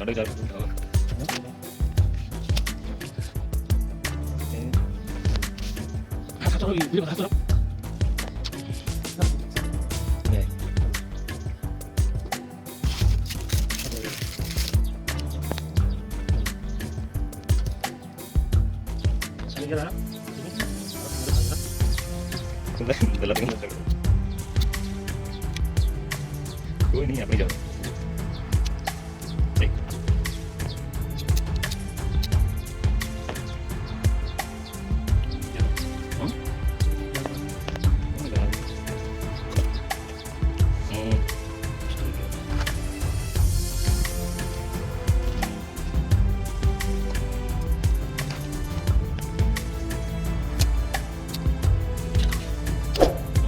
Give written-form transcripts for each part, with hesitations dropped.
4:30 đó. 저기 이거 다 썰어. 네. 이겨라. 근데 là tiếng Nhật. Cuối ní nhà bây giờ. Đấy.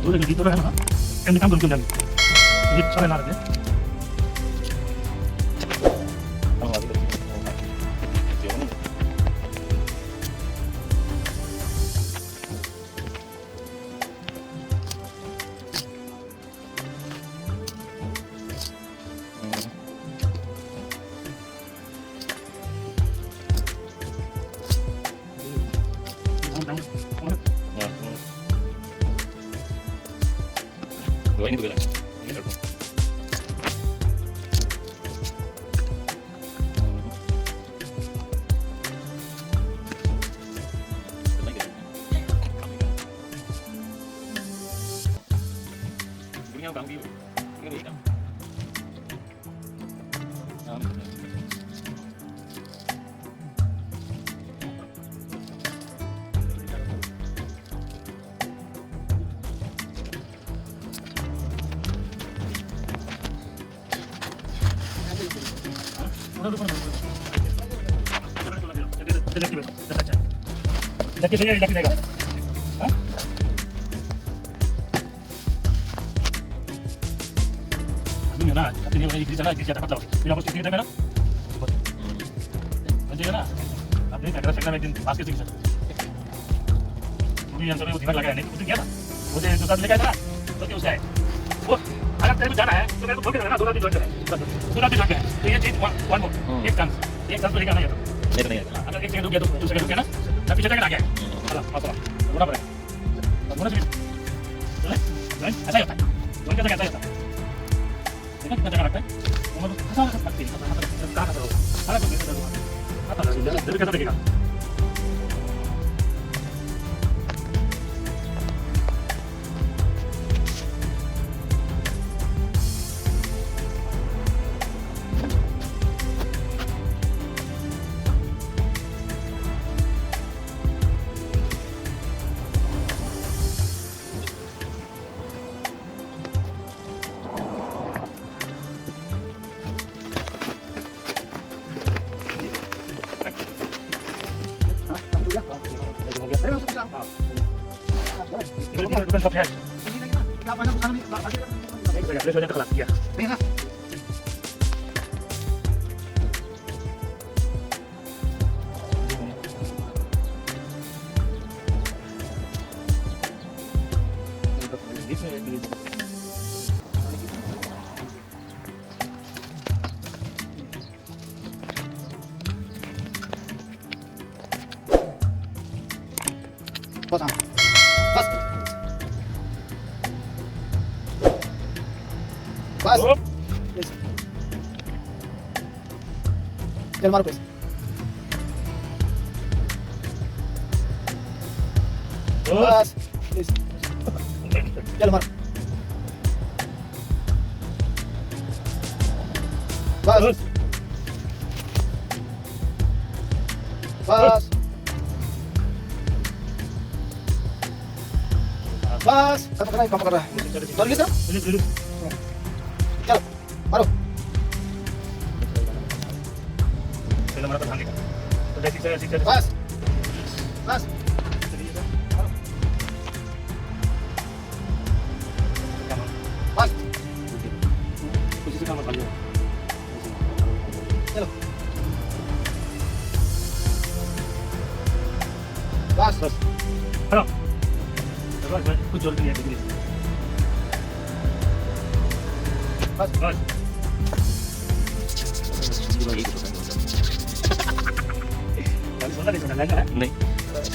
노래 좀 리더를 해놔. 근데 감독 좀 난. 이제 전에 나는데. Không là cái được. Chiều nó. Dạ. Rồi ini juga. Ini telepon. Punya Bang Biu. Ini dia. Laki saya laki saya. Hah? Ini na, ini lagi di sana di sana patau. Bila bos kita mana? Nanti na. Abis ini agak segala macam basket sih. Ini yang sampai udah lagi ni, udah क्या था? मुझे तो साथ लेकर आना, तो क्या उसका है? वो अगर तेरे को जाना है, तो मेरे को बोल के रहना, दो रात ज्वाइन करना है, दो रात ज्वाइन करना है, तो ये चीज वन मोर, एक चांस तो लेकर आना है तो, Đây này. अगर एक सेकंड रुक गया तो दूसरे सेकंड रुक गया ना, तब पीछे जाकर आ गया, चला, माफ होना पड़ेगा, होना चाहिए, ज्वाइन ऐसा ही होता है, ज्वाइन कैसा कैसा होता है, देखा कितना जगह लगता है, वो मतलब हंसा हंसा लगती है, कहाँ हंसा हो, सारा कुछ कैसा होगा, आता है, दिल कैसा लगेगा. Bukan top head. Lesonya terkelas, iya. Pas. Pas. Pas. Oh. Yes. Del Mar pues. Pas. Yes. Del Mar. Pas. Pas. Pas. Kamu kena. Baru gitu? Duduk. Chalo. Baru. Saya marah terhandi kan. Sudah sisa. Pas. Pas. Pas. Posisi kamar panjang. Chalo. Pas. Bas. Halo. Aku jual dunia begini. Pas. Bas. पूरा एक होता है अभी सुनना नहीं सुनना लेना है नहीं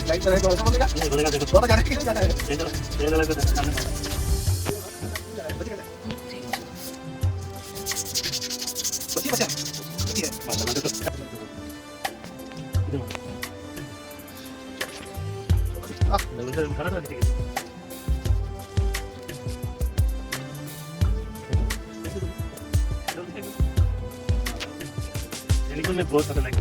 लाइट चले तो ऐसा बोलेगा नहीं बोलेगा देखो बहुत जाने के लिए जाना है ये लगा के सामने बच्ची बच्चा बच्ची है खाना था ठीक है में बहुत पसंद है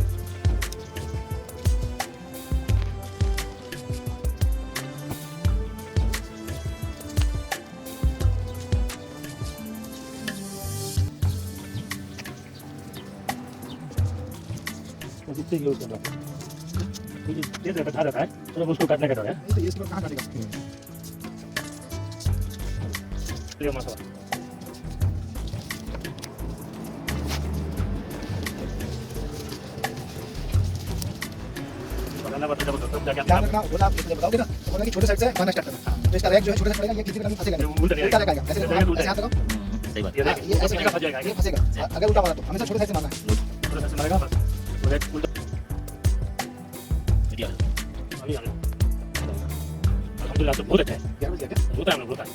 कितने यूज कर रहा है ये तो बता रहा है तो उसको काटने का डर है नहीं तो ये इसको कहां काटेगा ये मसाला बनाना पड़ता है तब जाके ध्यान रखना बोला आप इसलिए बताओगे ना तो बोला कि छोटे साइड से खाना स्टार्ट करना तो इसका रैक जो है छोटे से पड़ेगा ये किसी भी रंग फंसेगा नहीं उल्टा लगाएगा ऐसे हाथ लगाओ सही बात ये ऐसे फंस जाएगा ये फंसेगा अगर उल्टा मारा तो हमेशा छोटे साइड से मारना है थोड़ा सा मारेगा बस वो एक उल्टा बढ़िया अभी आ अल्हम्दुलिल्लाह तो बहुत अच्छा है 11 बजे क्या होता है होता है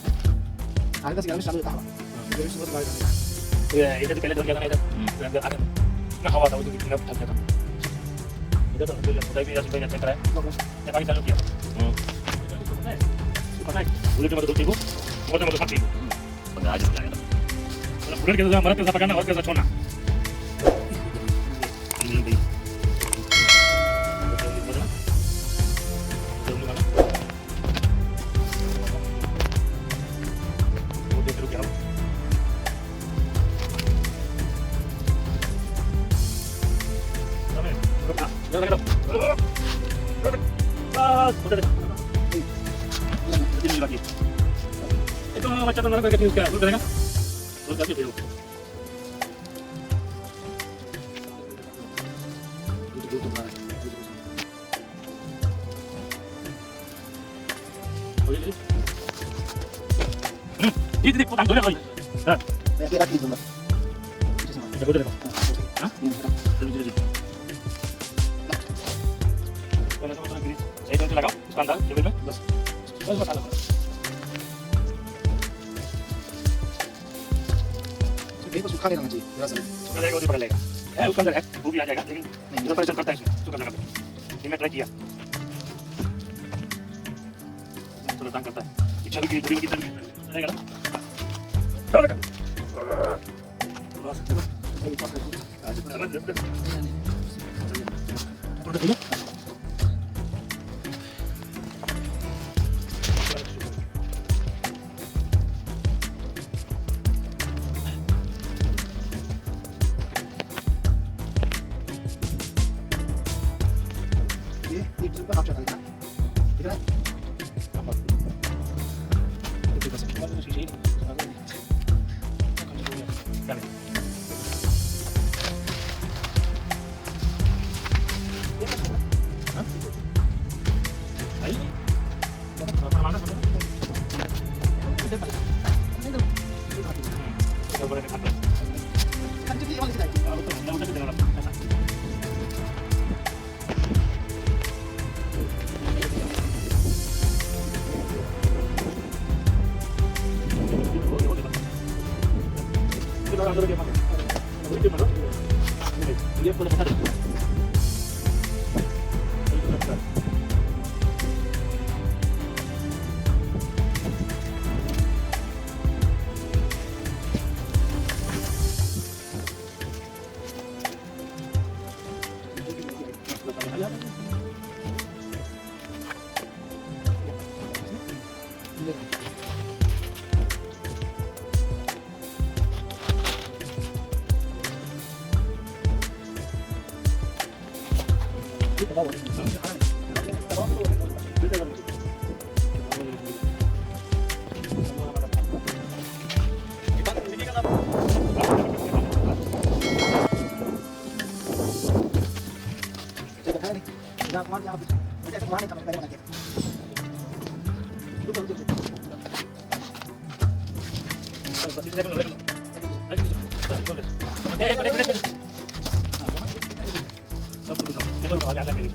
आगे 10 11 चालू होता है ये सुबह से ये इधर पहले तो क्या था इधर आगे ना हवा था वो तो कितना थक गया था इधर तो अल्हम्दुलिल्लाह खुदा भी रास्ते में चेक करा है ये बाकी चालू किया पता है बुलेट में तो देखो बहुत मतलब खाती पंगा आज जाएगा मतलब बुलेट के साथ मरद के साथ पकड़ना और के साथ छोड़ना itu macam mana kerja kita, betul kan? Betul tak tu? Ini potong dulu lagi. Dah. मैं तेरा की दूंगा Jago dulu. Hah? Jadi. Kalau sama gini, saya itu lagau, skandal, coba dulu. Bas. Bas bakal. ये तो सुखा नहीं रहना चाहिए जरा सा सूखा जाएगा उधर पड़ जाएगा है उसके अंदर है वो भी आ जाएगा लेकिन इधर परेशान करता है इसमें सूखा जगह पे ये मैं ट्राई किया थोड़ा तंग करता है इच्छा भी पूरी की तरह रहेगा ना चलो बस आज थोड़ा देखो ये एक चीज का हाफ चला ठीक है कंटिन्यू वाली जाएगी Dia boleh makan. करून बघा, आता केली.